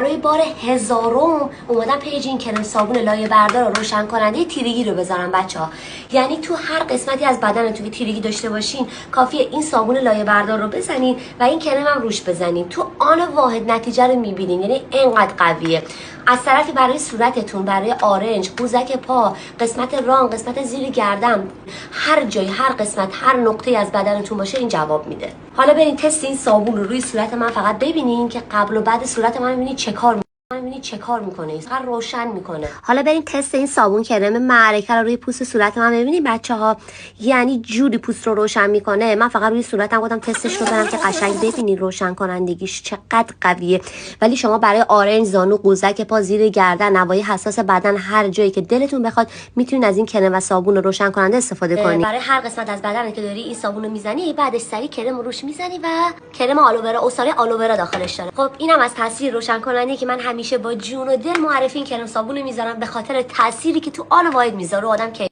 برای بار هزارم اومدم پیج این کرم صابون لایه بردار و روشن کننده تیرگی رو بذارم بچه‌ها. یعنی تو هر قسمتی از بدنتون که تیرگی داشته باشین کافیه این صابون لایه بردار رو بزنین و این کرم هم روش بزنین، تو آن واحد نتیجه رو میبینین. یعنی اینقدر قویه. از طرفی برای صورتتون، برای آرنج، قوزک پا، قسمت ران، قسمت زیر گردن، هر جای، هر قسمت، هر نقطه از بدنتون باشه این جواب میده. حالا برین تست این صابون رو روی صورت من فقط ببینین که قبل و بعد صورت من ببینید چه کار میکنه. فقط روشن میکنه. حالا بریم تست این صابون کرم معرکه رو روی پوست صورت من ببینید بچه‌ها. یعنی جوری پوست رو روشن میکنه. من فقط روی صورتم گفتم تستش رو برم که قشنگ ببینید روشن کنندگیش چقدر قویه. ولی شما برای آرنج، زانو، قوزک پا، زیر گردن، نواحی حساس بدن، هر جایی که دلتون بخواد میتونید از این کرم و صابون روشن کننده استفاده کنید. برای هر قسمت از بدن که داری این صابون رو میزنی، بعدش سری کرم روش میزنی و کرم آلوورا، عصاره آلوورا داخلش داره. خب اینم از تاثیر روشن کننده که من همیشه با جون و دل معرفی این کرم صابون رو میذارم، به خاطر تأثیری که تو آل واحد میذاره آدم که